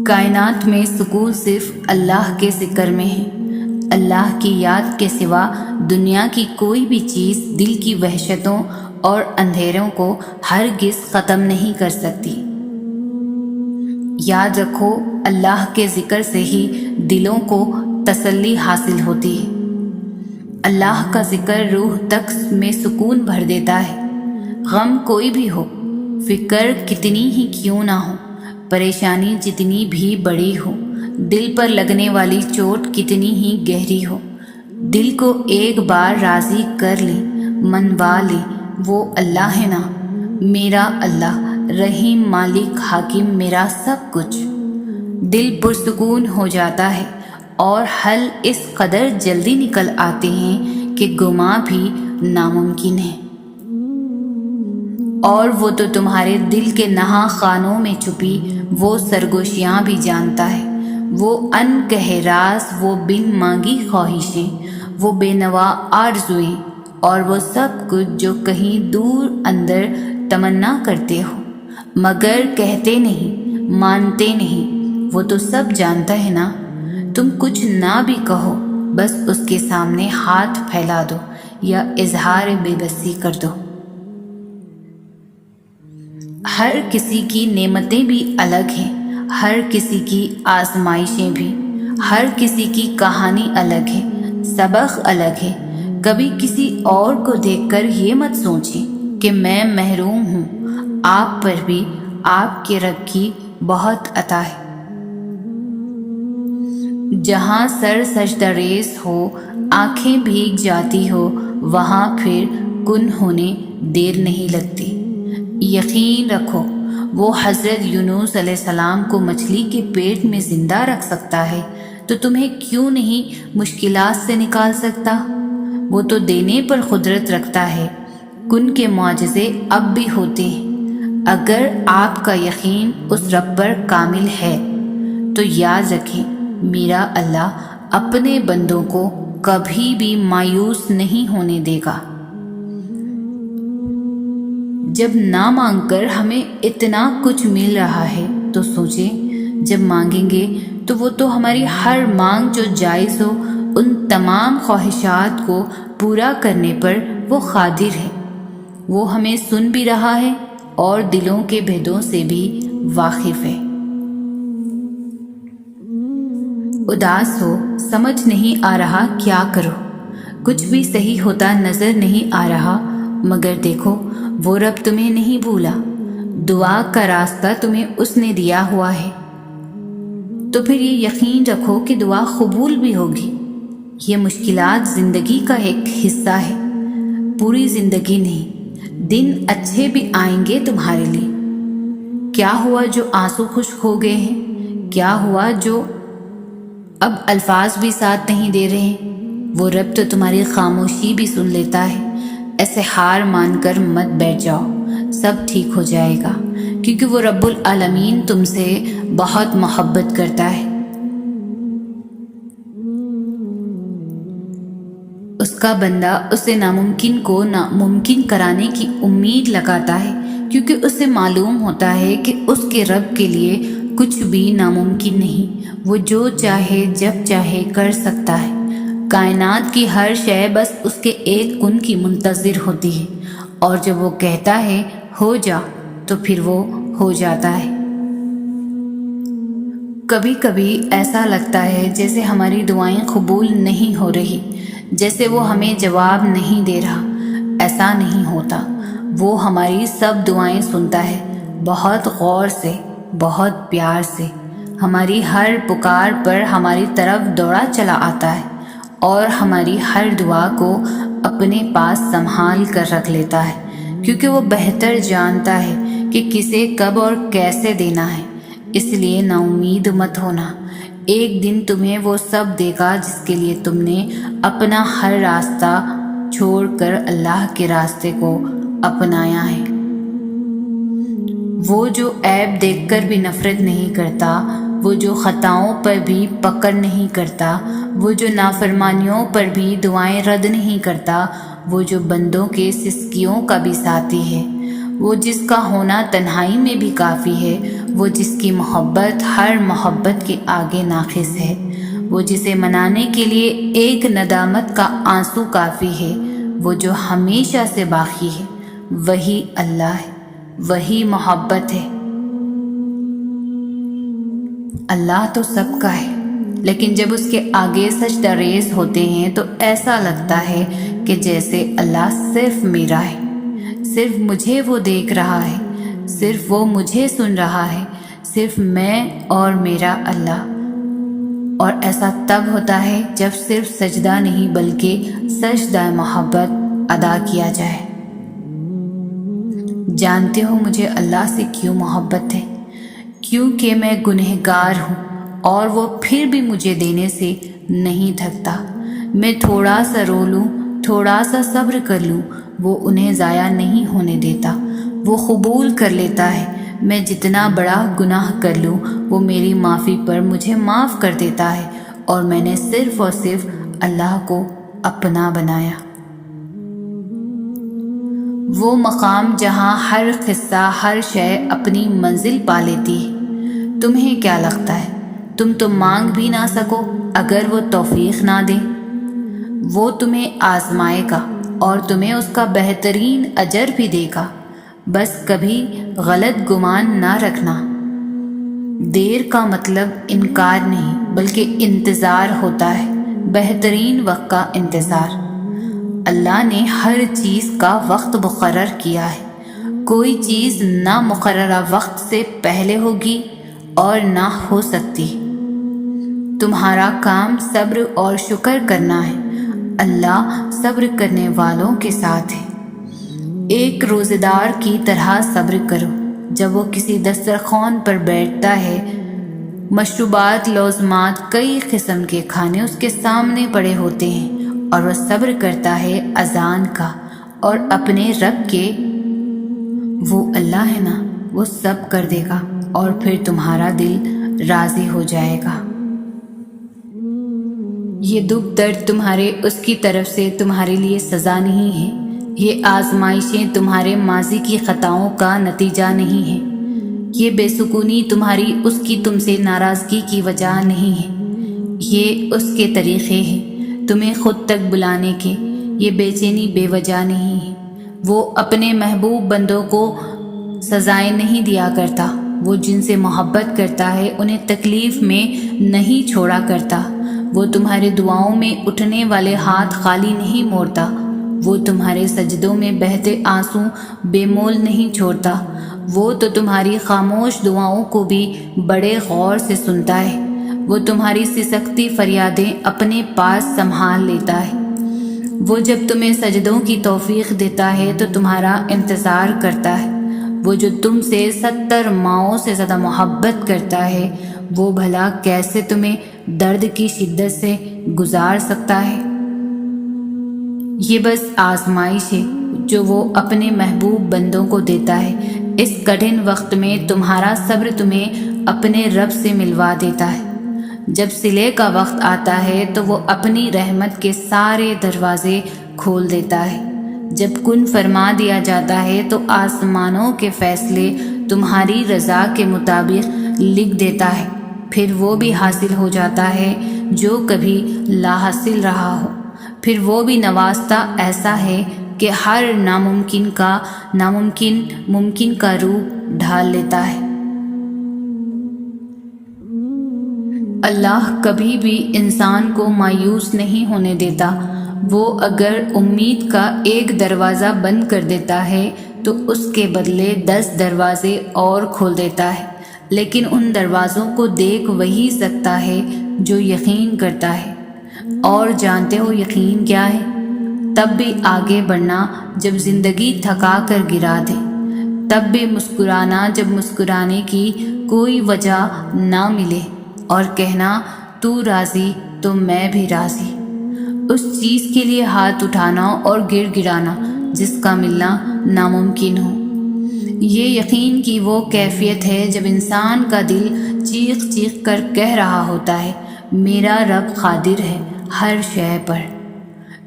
کائنات میں سکون صرف اللہ کے ذکر میں ہے۔ اللہ کی یاد کے سوا دنیا کی کوئی بھی چیز دل کی وحشتوں اور اندھیروں کو ہرگز ختم نہیں کر سکتی۔ یاد رکھو اللہ کے ذکر سے ہی دلوں کو تسلی حاصل ہوتی ہے۔ اللہ کا ذکر روح تک میں سکون بھر دیتا ہے۔ غم کوئی بھی ہو، فکر کتنی ہی کیوں نہ ہو، پریشانی جتنی بھی بڑی ہو، دل پر لگنے والی چوٹ کتنی ہی گہری ہو، دل کو ایک بار راضی کر لے، منوا لے، وہ اللہ ہے نا، میرا اللہ، رحیم، مالک، حاکم، میرا سب کچھ۔ دل پرسکون ہو جاتا ہے اور حل اس قدر جلدی نکل آتے ہیں کہ گما بھی ناممکن ہے۔ اور وہ تو تمہارے دل کے نہاں خانوں میں چھپی وہ سرگوشیاں بھی جانتا ہے، وہ انکہے راز، وہ بن مانگی خواہشیں، وہ بے نوا آرزوئیں، اور وہ سب کچھ جو کہیں دور اندر تمنا کرتے ہو مگر کہتے نہیں، مانتے نہیں، وہ تو سب جانتا ہے نا۔ تم کچھ نہ بھی کہو، بس اس کے سامنے ہاتھ پھیلا دو یا اظہار بے بسی کر دو۔ ہر کسی کی نعمتیں بھی الگ ہیں، ہر کسی کی آزمائشیں بھی، ہر کسی کی کہانی الگ ہے، سبق الگ ہے۔ کبھی کسی اور کو دیکھ کر یہ مت سوچیں کہ میں محروم ہوں، آپ پر بھی آپ کے رب کی بہت عطا ہے۔ جہاں سر سجدہ ریز ہو، آنکھیں بھیگ جاتی ہو، وہاں پھر کن ہونے دیر نہیں لگتی۔ یقین رکھو وہ حضرت یونس علیہ السلام کو مچھلی کے پیٹ میں زندہ رکھ سکتا ہے تو تمہیں کیوں نہیں مشکلات سے نکال سکتا؟ وہ تو دینے پر قدرت رکھتا ہے۔ کن کے معجزے اب بھی ہوتے ہیں۔ اگر آپ کا یقین اس رب پر کامل ہے تو یاد رکھیں، میرا اللہ اپنے بندوں کو کبھی بھی مایوس نہیں ہونے دے گا۔ جب نہ مانگ کر ہمیں اتنا کچھ مل رہا ہے تو سوچیں، جب مانگیں گے تو وہ تو ہماری ہر مانگ جو جائز ہو ان تمام خواہشات کو پورا کرنے پر وہ قادر ہے۔ وہ ہمیں سن بھی رہا ہے اور دلوں کے بھیدوں سے بھی واقف ہے۔ اداس ہو، سمجھ نہیں آ رہا کیا کرو، کچھ بھی صحیح ہوتا نظر نہیں آ رہا، مگر دیکھو وہ رب تمہیں نہیں بھولا، دعا کا راستہ تمہیں اس نے دیا ہوا ہے۔ تو پھر یہ یقین رکھو کہ دعا قبول بھی ہوگی۔ یہ مشکلات زندگی کا ایک حصہ ہے، پوری زندگی نہیں۔ دن اچھے بھی آئیں گے تمہارے لیے۔ کیا ہوا جو آنسو خشک ہو گئے ہیں؟ کیا ہوا جو اب الفاظ بھی ساتھ نہیں دے رہے ہیں؟ وہ رب تو تمہاری خاموشی بھی سن لیتا ہے۔ ایسے ہار مان کر مت بیٹھ جاؤ، سب ٹھیک ہو جائے گا، کیونکہ وہ رب العالمین تم سے بہت محبت کرتا ہے۔ اس کا بندہ اسے ناممکن کو ناممکن کرانے کی امید لگاتا ہے، کیونکہ اسے معلوم ہوتا ہے کہ اس کے رب کے لیے کچھ بھی ناممکن نہیں۔ وہ جو چاہے جب چاہے کر سکتا ہے۔ کائنات کی ہر شے بس اس کے ایک کن کی منتظر ہوتی ہے، اور جب وہ کہتا ہے ہو جا تو پھر وہ ہو جاتا ہے۔ کبھی کبھی ایسا لگتا ہے جیسے ہماری دعائیں قبول نہیں ہو رہی، جیسے وہ ہمیں جواب نہیں دے رہا۔ ایسا نہیں ہوتا، وہ ہماری سب دعائیں سنتا ہے، بہت غور سے، بہت پیار سے۔ ہماری ہر پکار پر ہماری طرف دوڑا چلا آتا ہے اور ہماری ہر دعا کو اپنے پاس سنبھال کر رکھ لیتا ہے، کیونکہ وہ بہتر جانتا ہے کہ کسے کب اور کیسے دینا ہے۔ اس لیے نا امید مت ہونا، ایک دن تمہیں وہ سب دے گا جس کے لیے تم نے اپنا ہر راستہ چھوڑ کر اللہ کے راستے کو اپنایا ہے۔ وہ جو عیب دیکھ کر بھی نفرت نہیں کرتا، وہ جو خطاؤں پر بھی پکڑ نہیں کرتا، وہ جو نافرمانیوں پر بھی دعائیں رد نہیں کرتا، وہ جو بندوں کے سسکیوں کا بھی ساتھی ہے، وہ جس کا ہونا تنہائی میں بھی کافی ہے، وہ جس کی محبت ہر محبت کے آگے ناقص ہے، وہ جسے منانے کے لیے ایک ندامت کا آنسو کافی ہے، وہ جو ہمیشہ سے باقی ہے، وہی اللہ ہے، وہی محبت ہے۔ اللہ تو سب کا ہے، لیکن جب اس کے آگے سجدہ ریز ہوتے ہیں تو ایسا لگتا ہے کہ جیسے اللہ صرف میرا ہے، صرف مجھے وہ دیکھ رہا ہے، صرف وہ مجھے سن رہا ہے، صرف میں اور میرا اللہ۔ اور ایسا تب ہوتا ہے جب صرف سجدہ نہیں بلکہ سجدہ محبت ادا کیا جائے۔ جانتے ہو مجھے اللہ سے کیوں محبت ہے؟ کیونکہ میں گنہگار ہوں اور وہ پھر بھی مجھے دینے سے نہیں تھکتا۔ میں تھوڑا سا رو لوں، تھوڑا سا صبر کر لوں، وہ انہیں ضائع نہیں ہونے دیتا، وہ قبول کر لیتا ہے۔ میں جتنا بڑا گناہ کر لوں وہ میری معافی پر مجھے معاف کر دیتا ہے، اور میں نے صرف اور صرف اللہ کو اپنا بنایا۔ وہ مقام جہاں ہر قصہ، ہر شے اپنی منزل پا لیتی ہے۔ تمہیں کیا لگتا ہے تم تو مانگ بھی نہ سکو اگر وہ توفیق نہ دے؟ وہ تمہیں آزمائے گا اور تمہیں اس کا بہترین اجر بھی دے گا۔ بس کبھی غلط گمان نہ رکھنا، دیر کا مطلب انکار نہیں بلکہ انتظار ہوتا ہے، بہترین وقت کا انتظار۔ اللہ نے ہر چیز کا وقت مقرر کیا ہے، کوئی چیز نہ مقررہ وقت سے پہلے ہوگی اور نہ ہو سکتی۔ تمہارا کام صبر اور شکر کرنا ہے، اللہ صبر کرنے والوں کے ساتھ ہے۔ ایک روزے دار کی طرح صبر کرو، جب وہ کسی دسترخوان پر بیٹھتا ہے مشروبات لوزمات کئی قسم کے کھانے اس کے سامنے پڑے ہوتے ہیں اور وہ صبر کرتا ہے اذان کا اور اپنے رب کے، وہ اللہ ہے نا، وہ سب کر دے گا اور پھر تمہارا دل راضی ہو جائے گا۔ یہ دکھ درد تمہارے اس کی طرف سے تمہارے لیے سزا نہیں ہے، یہ آزمائشیں تمہارے ماضی کی خطاؤں کا نتیجہ نہیں ہے، یہ بے سکونی تمہاری اس کی تم سے ناراضگی کی وجہ نہیں ہے، یہ اس کے طریقے ہیں تمہیں خود تک بلانے کے، یہ بے چینی بے وجہ نہیں ہے۔ وہ اپنے محبوب بندوں کو سزائیں نہیں دیا کرتا، وہ جن سے محبت کرتا ہے انہیں تکلیف میں نہیں چھوڑا کرتا، وہ تمہارے دعاؤں میں اٹھنے والے ہاتھ خالی نہیں موڑتا، وہ تمہارے سجدوں میں بہتے آنسو بے مول نہیں چھوڑتا، وہ تو تمہاری خاموش دعاؤں کو بھی بڑے غور سے سنتا ہے، وہ تمہاری سسکتی فریادیں اپنے پاس سنبھال لیتا ہے، وہ جب تمہیں سجدوں کی توفیق دیتا ہے تو تمہارا انتظار کرتا ہے، وہ جو تم سے 70 ماؤں سے زیادہ محبت کرتا ہے وہ بھلا کیسے تمہیں درد کی شدت سے گزار سکتا ہے؟ یہ بس آزمائش ہے جو وہ اپنے محبوب بندوں کو دیتا ہے، اس کٹھن وقت میں تمہارا صبر تمہیں اپنے رب سے ملوا دیتا ہے۔ جب صلح کا وقت آتا ہے تو وہ اپنی رحمت کے سارے دروازے کھول دیتا ہے، جب کن فرما دیا جاتا ہے تو آسمانوں کے فیصلے تمہاری رضا کے مطابق لکھ دیتا ہے، پھر وہ بھی حاصل ہو جاتا ہے جو کبھی لا حاصل رہا ہو، پھر وہ بھی نوازتا ایسا ہے کہ ہر ناممکن ممکن کا روپ ڈھال لیتا ہے۔ اللہ کبھی بھی انسان کو مایوس نہیں ہونے دیتا، وہ اگر امید کا ایک دروازہ بند کر دیتا ہے تو اس کے بدلے 10 دروازے اور کھول دیتا ہے، لیکن ان دروازوں کو دیکھ وہی سکتا ہے جو یقین کرتا ہے۔ اور جانتے ہو یقین کیا ہے؟ تب بھی آگے بڑھنا جب زندگی تھکا کر گرا دے، تب بھی مسکرانا جب مسکرانے کی کوئی وجہ نہ ملے، اور کہنا تو راضی تو میں بھی راضی، اس چیز کے لیے ہاتھ اٹھانا اور گر گرانا جس کا ملنا ناممکن ہو۔ یہ یقین کی وہ کیفیت ہے جب انسان کا دل چیخ چیخ کر کہہ رہا ہوتا ہے میرا رب قادر ہے ہر شے پر۔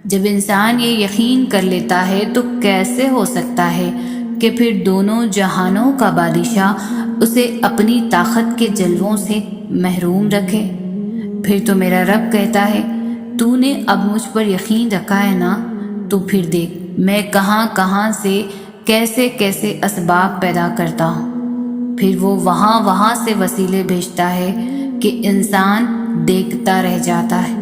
جب انسان یہ یقین کر لیتا ہے تو کیسے ہو سکتا ہے کہ پھر دونوں جہانوں کا بادشاہ اسے اپنی طاقت کے جلووں سے محروم رکھے؟ پھر تو میرا رب کہتا ہے تو نے اب مجھ پر یقین رکھا ہے نا، تو پھر دیکھ میں کہاں کہاں سے کیسے کیسے اسباب پیدا کرتا ہوں، پھر وہ وہاں سے وسیلے بھیجتا ہے کہ انسان دیکھتا رہ جاتا ہے،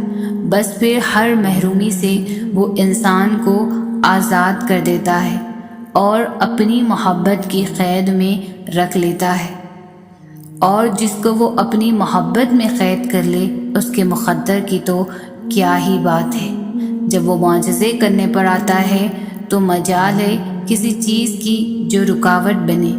بس پھر ہر محرومی سے وہ انسان کو آزاد کر دیتا ہے اور اپنی محبت کی قید میں رکھ لیتا ہے، اور جس کو وہ اپنی محبت میں قید کر لے اس کے مقدر کی تو کیا ہی بات ہے۔ جب وہ معجزے کرنے پر آتا ہے تو مجال ہے کسی چیز کی جو رکاوٹ بنے۔